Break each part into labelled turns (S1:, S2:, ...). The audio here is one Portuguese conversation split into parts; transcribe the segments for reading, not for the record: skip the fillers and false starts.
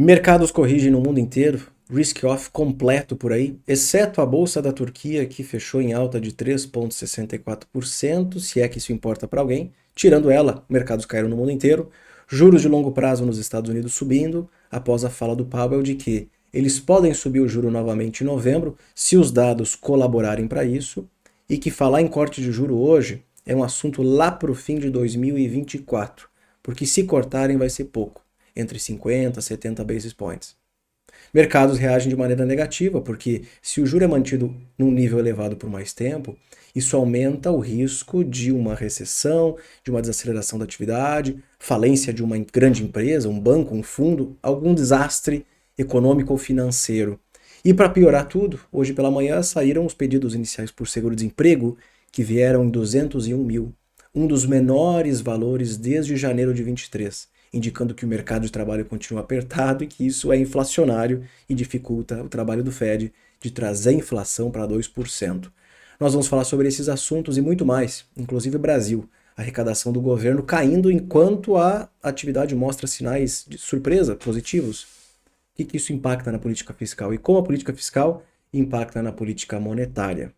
S1: Mercados corrigem no mundo inteiro, risk-off completo por aí, exceto a bolsa da Turquia, que fechou em alta de 3,64%, se é que isso importa para alguém. Tirando ela, mercados caíram no mundo inteiro, juros de longo prazo nos Estados Unidos subindo, após a fala do Powell de que eles podem subir o juro novamente em novembro, se os dados colaborarem para isso, e que falar em corte de juro hoje é um assunto lá para o fim de 2024, porque se cortarem vai ser pouco, entre 50 e 70 basis points. Mercados reagem de maneira negativa, porque se o juro é mantido num nível elevado por mais tempo, isso aumenta o risco de uma recessão, de uma desaceleração da atividade, falência de uma grande empresa, um banco, um fundo, algum desastre econômico ou financeiro. E para piorar tudo, hoje pela manhã saíram os pedidos iniciais por seguro-desemprego, que vieram em 201 mil, um dos menores valores desde janeiro de 23, indicando que o mercado de trabalho continua apertado e que isso é inflacionário e dificulta o trabalho do Fed de trazer a inflação para 2%. Nós vamos falar sobre esses assuntos e muito mais, inclusive o Brasil, a arrecadação do governo caindo enquanto a atividade mostra sinais de surpresa positivos. O que isso impacta na política fiscal e como a política fiscal impacta na política monetária.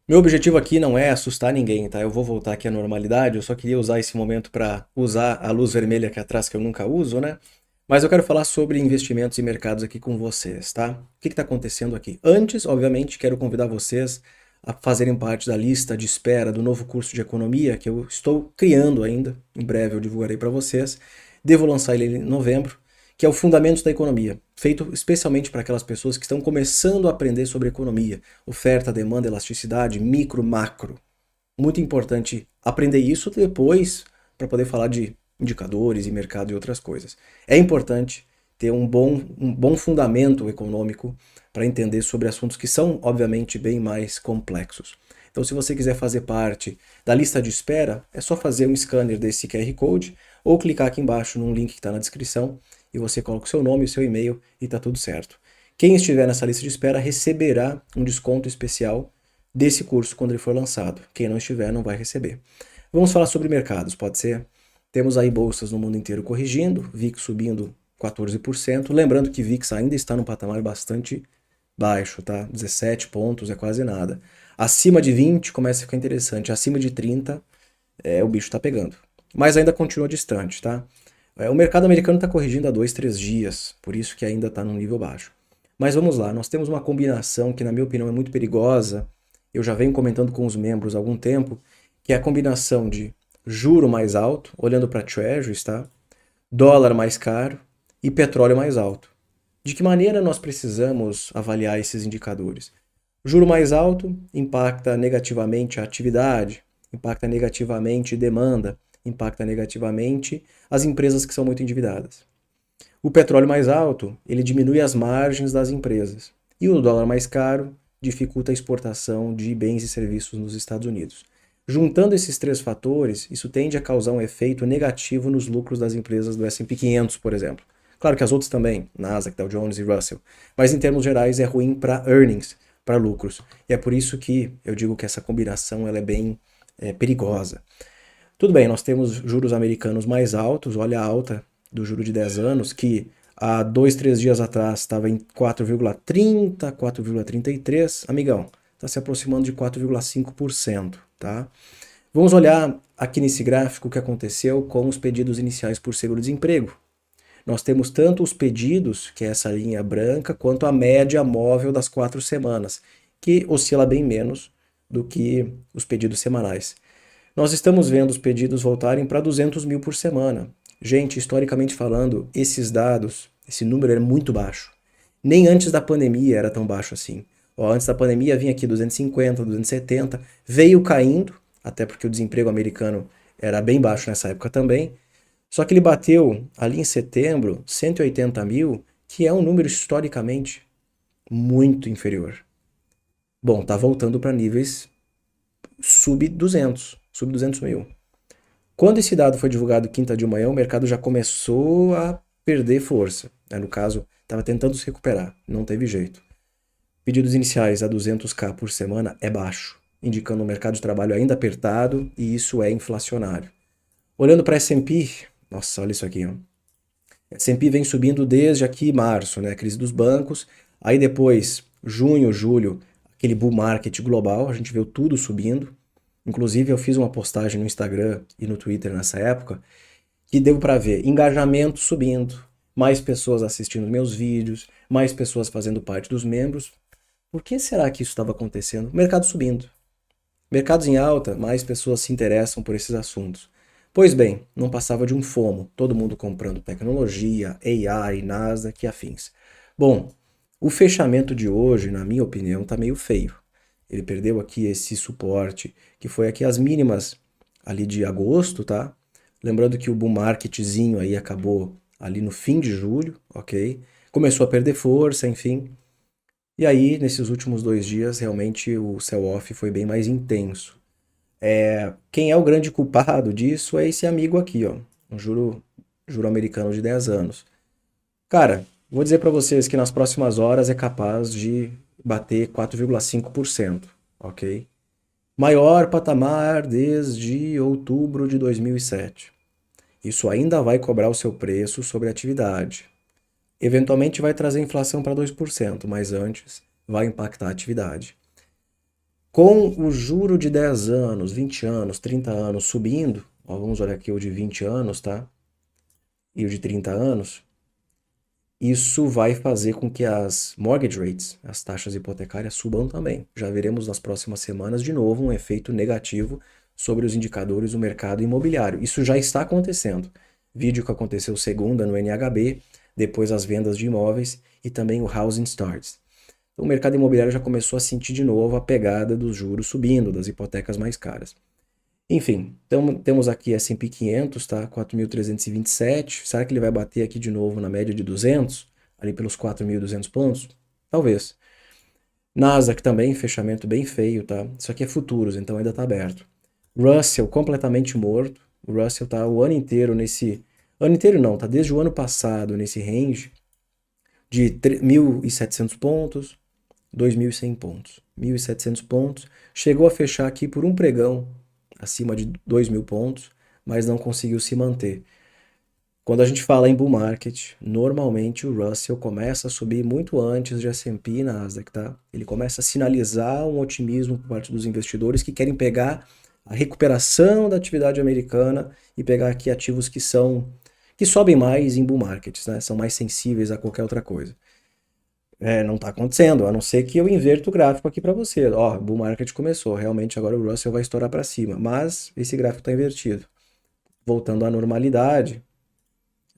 S1: Meu objetivo aqui não é assustar ninguém, tá? Eu vou voltar aqui à normalidade, eu só queria usar esse momento para usar a luz vermelha aqui atrás que eu nunca uso, né? Mas eu quero falar sobre investimentos e mercados aqui com vocês, tá? O que está acontecendo aqui? Antes, obviamente, quero convidar vocês a fazerem parte da lista de espera do novo curso de economia que eu estou criando ainda. Em breve eu divulgarei para vocês. Devo lançar ele em novembro, que é o Fundamentos da Economia, feito especialmente para aquelas pessoas que estão começando a aprender sobre economia, oferta, demanda, elasticidade, micro, macro. Muito importante aprender isso depois para poder falar de indicadores e mercado e outras coisas. É importante ter um bom fundamento econômico para entender sobre assuntos que são, obviamente, bem mais complexos. Então, se você quiser fazer parte da lista de espera, é só fazer um scanner desse QR Code ou clicar aqui embaixo num link que está na descrição e você coloca o seu nome e o seu e-mail e está tudo certo. Quem estiver nessa lista de espera receberá um desconto especial desse curso quando ele for lançado. Quem não estiver não vai receber. Vamos falar sobre mercados, pode ser? Temos aí bolsas no mundo inteiro corrigindo, VIX subindo 14%. Lembrando que VIX ainda está num patamar bastante baixo, tá? 17 pontos é quase nada. Acima de 20 começa a ficar interessante. Acima de 30 o bicho está pegando. Mas ainda continua distante, tá? O mercado americano está corrigindo há 2, 3 dias, por isso que ainda está num nível baixo. Mas vamos lá, nós temos uma combinação que na minha opinião é muito perigosa, eu já venho comentando com os membros há algum tempo, que é a combinação de juro mais alto, olhando para treasuries, tá? Dólar mais caro e petróleo mais alto. De que maneira nós precisamos avaliar esses indicadores? Juro mais alto impacta negativamente a atividade, impacta negativamente a demanda, impacta negativamente as empresas que são muito endividadas. O petróleo mais alto, ele diminui as margens das empresas. E o dólar mais caro dificulta a exportação de bens e serviços nos Estados Unidos. Juntando esses três fatores, isso tende a causar um efeito negativo nos lucros das empresas do S&P 500, por exemplo. Claro que as outras também, Nasdaq, Dow Jones e Russell. Mas em termos gerais é ruim para earnings, para lucros. E é por isso que eu digo que essa combinação ela é bem perigosa. Tudo bem, nós temos juros americanos mais altos, olha a alta do juro de 10 anos, que há 2, 3 dias atrás estava em 4,30, 4,33. Amigão, está se aproximando de 4,5%, tá? Vamos olhar aqui nesse gráfico o que aconteceu com os pedidos iniciais por seguro-desemprego. Nós temos tanto os pedidos, que é essa linha branca, quanto a média móvel das 4 semanas, que oscila bem menos do que os pedidos semanais. Nós estamos vendo os pedidos voltarem para 200 mil por semana. Gente, historicamente falando, esses dados, esse número era muito baixo. Nem antes da pandemia era tão baixo assim. Antes da pandemia vinha aqui 250, 270, veio caindo, até porque o desemprego americano era bem baixo nessa época também. Só que ele bateu ali em setembro 180 mil, que é um número historicamente muito inferior. Bom, tá voltando para níveis sub 200 mil. Quando esse dado foi divulgado quinta de manhã, o mercado já começou a perder força. No caso, estava tentando se recuperar, não teve jeito. Pedidos iniciais a 200k por semana é baixo. indicando um mercado de trabalho ainda apertado e isso é inflacionário. Olhando para S&P, nossa, olha isso aqui, ó. S&P vem subindo desde aqui março, né, a crise dos bancos, aí depois junho, julho, aquele bull market global, a gente viu tudo subindo. Inclusive eu fiz uma postagem no Instagram e no Twitter nessa época que deu para ver engajamento subindo, mais pessoas assistindo meus vídeos, mais pessoas fazendo parte dos membros. Por que será que isso estava acontecendo? Mercado subindo. Mercados em alta, mais pessoas se interessam por esses assuntos. Pois bem, não passava de um FOMO, todo mundo comprando tecnologia, AI, Nasdaq e afins. Bom, o fechamento de hoje, na minha opinião, está meio feio. Ele perdeu aqui esse suporte, que foi aqui as mínimas ali de agosto, tá? Lembrando que o bull marketzinho aí acabou ali no fim de julho, ok? Começou a perder força, enfim. E aí, nesses últimos 2 dias, realmente o sell-off foi bem mais intenso. Quem é o grande culpado disso é esse amigo aqui, ó, um juro americano de 10 anos. Cara, vou dizer para vocês que nas próximas horas é capaz de bater 4,5%, ok? Maior patamar desde outubro de 2007. Isso ainda vai cobrar o seu preço sobre a atividade. Eventualmente vai trazer inflação para 2%, mas antes vai impactar a atividade. Com o juro de 10 anos, 20 anos, 30 anos subindo, ó, vamos olhar aqui o de 20 anos, tá? E o de 30 anos, isso vai fazer com que as mortgage rates, as taxas hipotecárias, subam também. Já veremos nas próximas semanas de novo um efeito negativo sobre os indicadores do mercado imobiliário. Isso já está acontecendo. Vídeo que aconteceu segunda no NHB, depois as vendas de imóveis e também o Housing Starts. Então, o mercado imobiliário já começou a sentir de novo a pegada dos juros subindo, das hipotecas mais caras. Enfim, então temos aqui S&P 500, tá? 4.327. Será que ele vai bater aqui de novo na média de 200? Ali pelos 4.200 pontos? Talvez. Nasdaq também, fechamento bem feio, tá? Isso aqui é futuros, então ainda tá aberto. Russell completamente morto. O Russell tá o ano inteiro nesse... Ano inteiro não, tá desde o ano passado nesse range de 1.700 pontos, 2.100 pontos. 1.700 pontos. Chegou a fechar aqui por um pregão acima de 2.000 pontos, mas não conseguiu se manter. Quando a gente fala em bull market, normalmente o Russell começa a subir muito antes de S&P e Nasdaq, tá? Ele começa a sinalizar um otimismo por parte dos investidores que querem pegar a recuperação da atividade americana e pegar aqui ativos que sobem mais em bull markets, né? São mais sensíveis a qualquer outra coisa. Não está acontecendo, a não ser que eu inverto o gráfico aqui para você. Ó, o bull market começou, realmente agora o Russell vai estourar para cima, mas esse gráfico está invertido. Voltando à normalidade,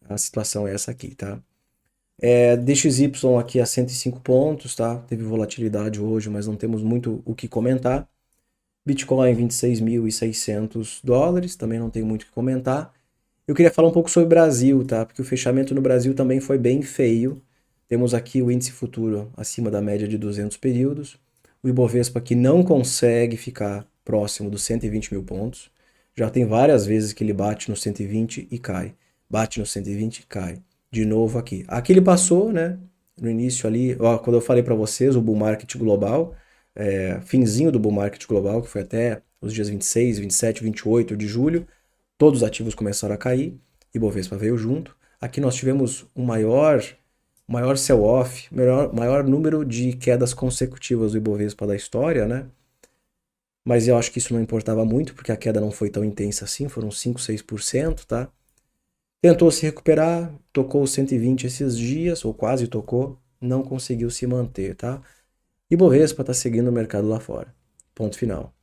S1: a situação é essa aqui, tá? DXY aqui a 105 pontos, tá? Teve volatilidade hoje, mas não temos muito o que comentar. Bitcoin 26.600 dólares, também não tem muito o que comentar. Eu queria falar um pouco sobre o Brasil, tá? Porque o fechamento no Brasil também foi bem feio. Temos aqui o índice futuro acima da média de 200 períodos. O Ibovespa que não consegue ficar próximo dos 120 mil pontos. Já tem várias vezes que ele bate no 120 e cai. Bate no 120 e cai. De novo aqui. Aqui ele passou, né? No início ali, ó, quando eu falei para vocês, o bull market global, finzinho do bull market global, que foi até os dias 26, 27, 28 de julho, todos os ativos começaram a cair. Ibovespa veio junto. Aqui nós tivemos o maior sell-off, maior número de quedas consecutivas do Ibovespa da história, né? Mas eu acho que isso não importava muito, porque a queda não foi tão intensa assim, foram 5, 6%, tá? Tentou se recuperar, tocou os 120 esses dias, ou quase tocou, não conseguiu se manter, tá? Ibovespa está seguindo o mercado lá fora. Ponto final.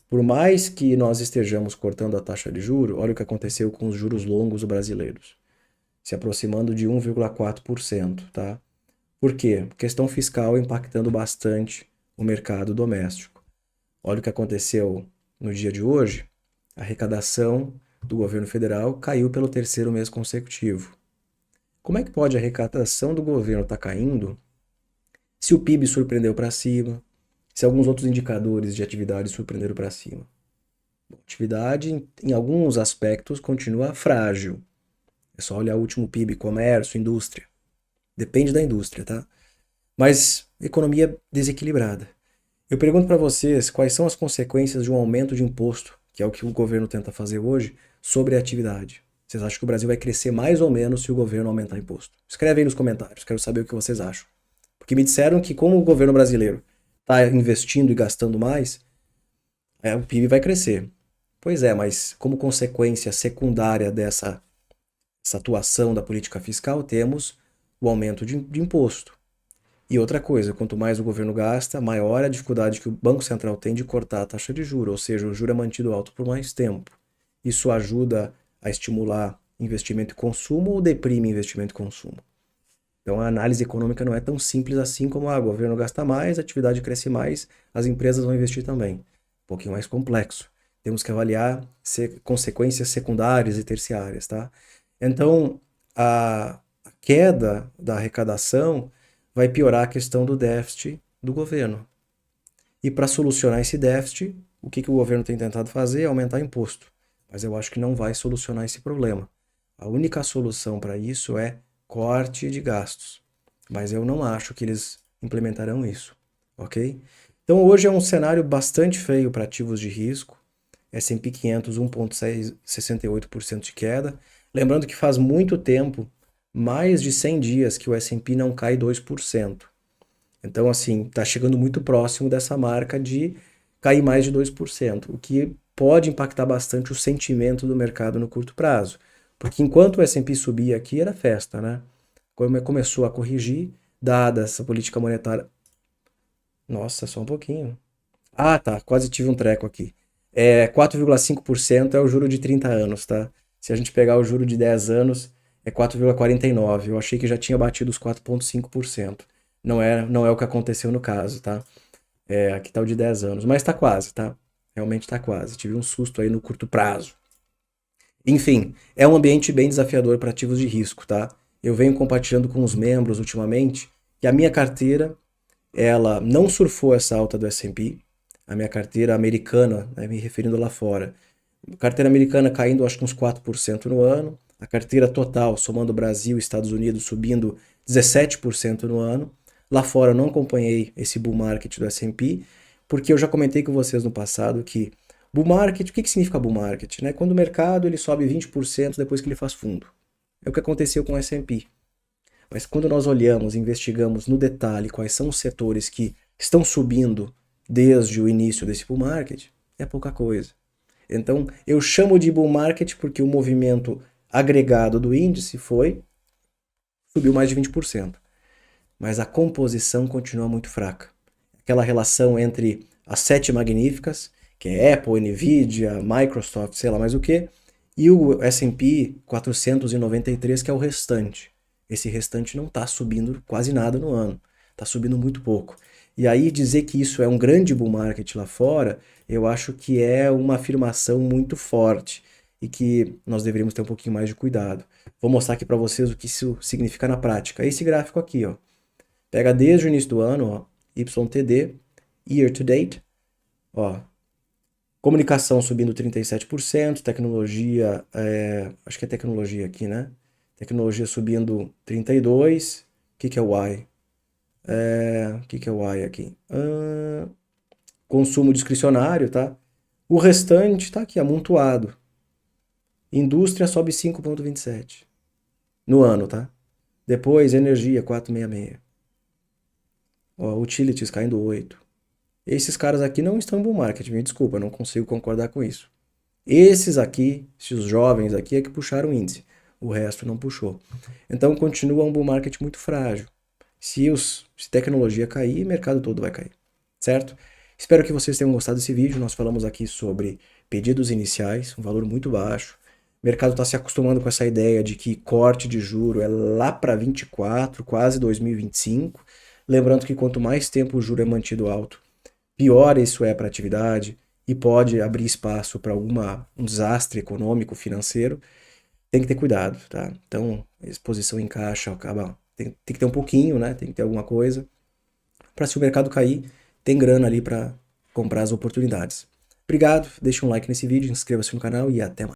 S1: Por mais que nós estejamos cortando a taxa de juro, olha o que aconteceu com os juros longos brasileiros. Se aproximando de 1,4%, tá? Por quê? Questão fiscal impactando bastante o mercado doméstico. Olha o que aconteceu no dia de hoje. A arrecadação do governo federal caiu pelo terceiro mês consecutivo. Como é que pode a arrecadação do governo estar caindo se o PIB surpreendeu para cima, se alguns outros indicadores de atividade surpreenderam para cima? Bom, atividade, em alguns aspectos, continua frágil. É só olhar o último PIB, comércio, indústria. Depende da indústria, tá? Mas economia desequilibrada. Eu pergunto para vocês quais são as consequências de um aumento de imposto, que é o que o governo tenta fazer hoje, sobre a atividade. Vocês acham que o Brasil vai crescer mais ou menos se o governo aumentar imposto? Escreve aí nos comentários, quero saber o que vocês acham. Porque me disseram que como o governo brasileiro está investindo e gastando mais, o PIB vai crescer. Pois é, mas como consequência secundária essa atuação da política fiscal, temos o aumento de imposto. E outra coisa, quanto mais o governo gasta, maior a dificuldade que o Banco Central tem de cortar a taxa de juros, ou seja, o juro é mantido alto por mais tempo. Isso ajuda a estimular investimento e consumo ou deprime investimento e consumo? Então a análise econômica não é tão simples assim como o governo gasta mais, a atividade cresce mais, as empresas vão investir também. Um pouquinho mais complexo. Temos que avaliar consequências secundárias e terciárias, tá? Então, a queda da arrecadação vai piorar a questão do déficit do governo. E para solucionar esse déficit, o que o governo tem tentado fazer é aumentar imposto. Mas eu acho que não vai solucionar esse problema. A única solução para isso é corte de gastos. Mas eu não acho que eles implementarão isso, ok? Então hoje é um cenário bastante feio para ativos de risco. S&P 500, 1,68% de queda. Lembrando que faz muito tempo, mais de 100 dias, que o S&P não cai 2%. Então, assim, está chegando muito próximo dessa marca de cair mais de 2%, o que pode impactar bastante o sentimento do mercado no curto prazo. Porque enquanto o S&P subia aqui, era festa, né? Quando começou a corrigir, dada essa política monetária... Nossa, só um pouquinho. Ah, tá, quase tive um treco aqui. 4,5% é o juro de 30 anos, tá? Se a gente pegar o juro de 10 anos, é 4,49%. Eu achei que já tinha batido os 4,5%. Não é o que aconteceu no caso, tá? Aqui tá o de 10 anos, mas tá quase, tá? Realmente tá quase. Tive um susto aí no curto prazo. Enfim, é um ambiente bem desafiador para ativos de risco, tá? Eu venho compartilhando com os membros ultimamente que a minha carteira, ela não surfou essa alta do S&P. A minha carteira americana, né, me referindo lá fora, carteira americana caindo acho que uns 4% no ano, a carteira total, somando Brasil e Estados Unidos, subindo 17% no ano. Lá fora eu não acompanhei esse bull market do S&P, porque eu já comentei com vocês no passado que bull market, o que significa bull market? Né? Quando o mercado ele sobe 20% depois que ele faz fundo. É o que aconteceu com o S&P. Mas quando nós olhamos, investigamos no detalhe quais são os setores que estão subindo desde o início desse bull market, é pouca coisa. Então, eu chamo de bull market porque o movimento agregado do índice subiu mais de 20%. Mas a composição continua muito fraca. Aquela relação entre as 7 magníficas, que é Apple, Nvidia, Microsoft, sei lá mais o que, e o S&P 493, que é o restante. Esse restante não está subindo quase nada no ano, está subindo muito pouco. E aí dizer que isso é um grande bull market lá fora, eu acho que é uma afirmação muito forte e que nós deveríamos ter um pouquinho mais de cuidado. Vou mostrar aqui para vocês o que isso significa na prática. Esse gráfico aqui, ó, pega desde o início do ano, ó, YTD, Year to Date, ó, comunicação subindo 37%, tecnologia, acho que é tecnologia aqui, né? Tecnologia subindo 32%. O que é o Y? O que é o Y aqui? Consumo discricionário, tá? O restante tá aqui, amontoado. Indústria sobe 5,27 no ano, tá? Depois, energia, 4,66. Ó, utilities caindo 8. Esses caras aqui não estão em bull market, me desculpa, não consigo concordar com isso. Esses aqui, esses jovens aqui, é que puxaram o índice. O resto não puxou. Então continua um bull market muito frágil. Se tecnologia cair, o mercado todo vai cair, certo? Espero que vocês tenham gostado desse vídeo. Nós falamos aqui sobre pedidos iniciais, um valor muito baixo. O mercado está se acostumando com essa ideia de que corte de juro é lá para 24, quase 2025. Lembrando que quanto mais tempo o juro é mantido alto, pior isso é para a atividade e pode abrir espaço para um desastre econômico, financeiro. Tem que ter cuidado, tá? Então, exposição em caixa acaba... Tem que ter um pouquinho, né? Tem que ter alguma coisa. Para se o mercado cair, tem grana ali para comprar as oportunidades. Obrigado, deixa um like nesse vídeo, inscreva-se no canal e até mais.